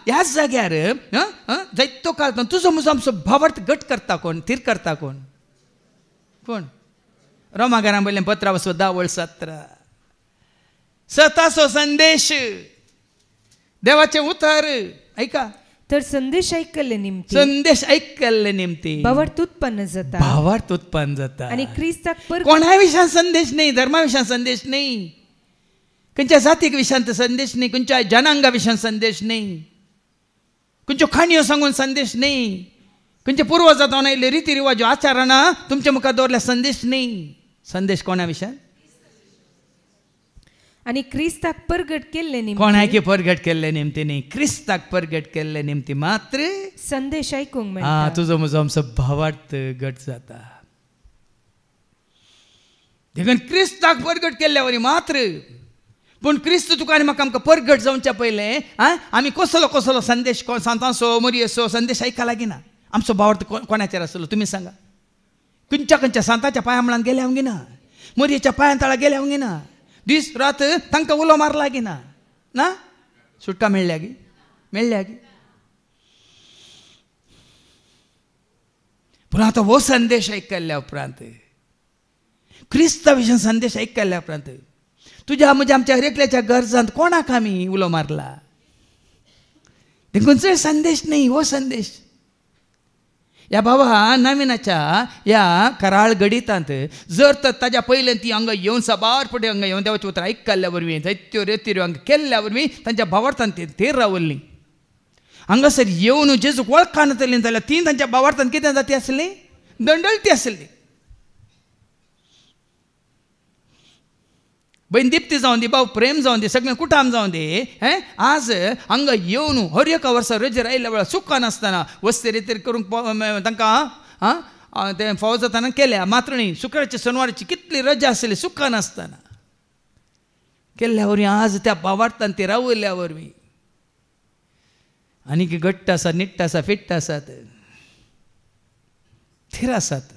ह्याच जाग्यार जायतो काळ तुजो म्हजो आमचो भावार्थ घट करता कोण थीर करता कोण कोण रोमाकारां बयलें 15:10-17 सताचो संदेश देवाचे उतर ऐका तर संदेश ऐकले निमती भावार्थ उत्पन्न जाता आणि क्रिस्ताक कोणा विशयान संदेश नाही धर्मा विशयान संदेश नाही खंयच्या जातीक विशयान संदेश नाही खंयच्या जनांगा विशयान संदेश नाही खंयच्यो खाणयो सांगून संदेश नाही खंयचे पूर्वजांतून आयिल्ले रिती रिवाज आचारांना तुमच्या मुखार दवरल्या संदेश नाही संदेश कोणा विशयान आणि क्रिस्ताक परगट केल्ले निमती कोणाके परगट केल्ले निमती न्ही क्रिस्ताक परगट केल्ले निमती मात्र संदेश ऐकूंक मेळटा तुजो म्हजो आमचो भावार्थ घट जाता देखून क्रिस्ताक परगट केल्ल्या वरी मात्र पूण क्रिस्त तुका आनी म्हाका आमकां परगट जावच्या पयलें आमी कसलो कसलो संदेश सांतांचो मोरयेचो संदेश आयका लागीना आमचो भावार्थ कोणाचेर आसलो तुमी सांगा खंयच्या सांताच्या पांया मळान गेले हांव मोरयेच्या पांया तळा गेले हांव दीस रात तांकां उलो मारला गी ना सुटका मेळ्ळ्या गी पूण आतां हो संदेश आयकल्ल्या उपरांत क्रिस्ता विशयी संदेश आयकल्ल्या उपरांत तुज्या म्हज्या आमच्या हरेकल्याच्या गरजांत कोणाक आमी उलो मारला देखून चड संदेश नाही हो संदेश या बाबा नवीनाच्या या कराळ गडितांत जर तर ताज्या पयलें ती हांगा येवन साबारपटी हांगा येवन देवाचें उतर आयकल्ल्या वरवीं जायत्यो रेती हांगा केल्ल्या वरवीं तांच्या भावार्थान थेर रावल्लीं हांगासर येवन जेजूक वळखा नातलीं जाल्यार ती तांच्या भावार्थान कितें जाती आसलीं दंडळती आसलीं बहीण दिप्ती जावन दी भाव प्रेम जावन दी सगळें कुटाम जावन दी आज हांगा येवन हर एका वर्सा रजेर आयिल्ल्या वेळार सुखान आसतना वस्ते रेतेर करूंक तांकां तें फावो जाताना केल्या मात्र न्ही शुक्राची शनवाराची कितली रजा आसली सुखान आसतना केल्ल्या वरवीं आज त्या भावार्थान ते रावयल्ल्या वरवीं आनीक घट्ट आसा निट्ट आसा फिट्ट आसात थीर आसात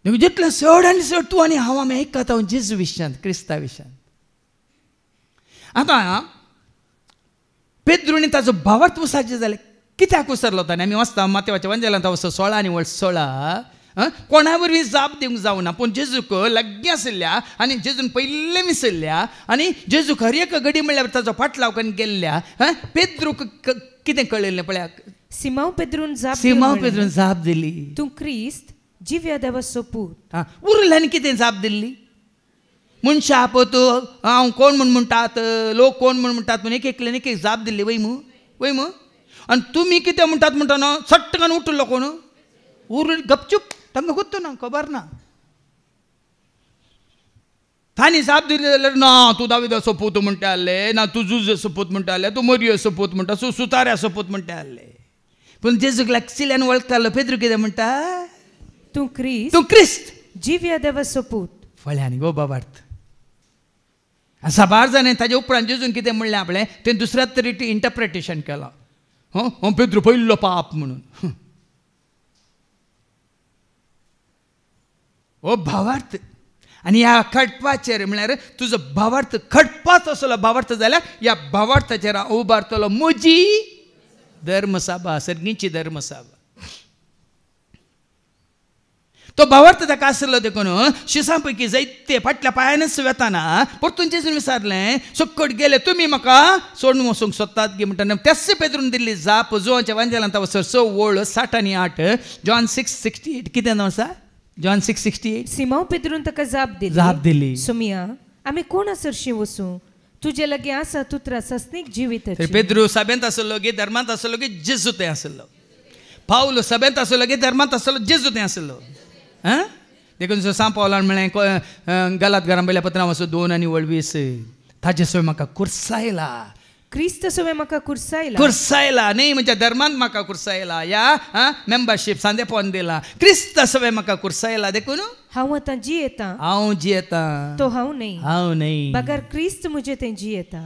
जितलें चड आनी चड तूं आनी हांव आमी आयकतात जेजू विशयांत क्रिस्ता विशयांत आतां पेद्रुनी ताजो भावार्थ विसारचें जालें कित्याक विसरलो ताणें आमी वाचता मातेवाच्या वंजलांत वचो 16 कोणा वरवीं जाप दिवंक जावना पूण जेजूक लाग्गी आशिल्ल्या आनी जेजून पयलें विसरल्या आनी जेजूक हर एक घडी म्हणल्यार ताजो फाटलाव करून गेल्ल्या पेद्रूक कितें कळयलें पळयाक सिमांव पेद्रून जाप दिली तूं क्रिस्त जिव्या देवाचो पूत उरल्यांनी कितें जाप दिल्ली मनशां आपत हांव कोण म्हूण म्हणटात लोक कोण म्हूण म्हणटात म्हूण एकल्यान एक जाप दिल्ली वय मू आनी तुमी कितें म्हणटात म्हणटा न्हू सट्टकन उठलो कोण उर गपचूप तांकां गुत्त ना खबर ना तांणी जाप दिली जाल्यार ना तूं दाविदाचो पूत म्हणटा आहले ना तूं जुजाचो पूत म्हणटा आहले तूं मरियेचो पूत म्हणटा तूं सुताऱ्याचो पूत म्हणटा आहले पूण जेजूक लागचिल्ल्यान वळखतालो पेद्रू कितें म्हणटा तूं क्रिस्त जिव्या देवाचो पूत फळ्यांनी गो भावार्थ साबार जाणें ताजे उपरांत जेजून कितें म्हणलें आपलें तें दुसऱ्या तरेची इंटरप्रिटेशन केलां हो पेद्रू पयलो पाप म्हणून हो भावार्थ आनी ह्या खटपाचेर म्हळ्यार तुजो भावार्थ खटपाचो आसलो भावार्थ जाल्यार ह्या भावार्थाचेर हांव उबारतलो म्हजी धर्मसभा सर्गीची धर्मसभा तो भावार्थ ताका आसलो देखून शिसां पैकी जायते फाटल्या पांयानच वेताना परतून जेजून विचारलें सकट गेले तुमी म्हाका सोडून वचूंक सोदतात गे म्हणटा तेच पेद्रून दिल्ली जाप जोवाच्या वांजेलांत वचर 6:60 आनी 8 जॉन 6:68 कितें नांव आसा जॉन 6:68 सिमांव पेद्रून ताका जाप दिली सोमिया आमी कोण आसरशी वचूं तुजे लागीं आसा तूं त्रासासनीक जिवीत पेद्रू सभेंत आसलो गे धर्मांत आसलो गे जेजू तें आसलो पावलो सभेंत आसलो गे धर्मांत आसलो जेजू तें आसलो देखून सांग पावलान म्हळें गलात घरां पयल्या पत्रां वचो 2 आनी 20 ताजे सवय म्हाका कुर्सायला क्रिस्त सवय म्हाका कुर्सायला न्ही म्हणजे धर्मांत म्हाका कुर्सायला या मेंबरशीप सांदेपण दिला क्रिस्त सवय म्हाका कुर्सायला देखून हांव आतां जियेतां तो हांव न्ही बगर क्रिस्त म्हजें तें जियेता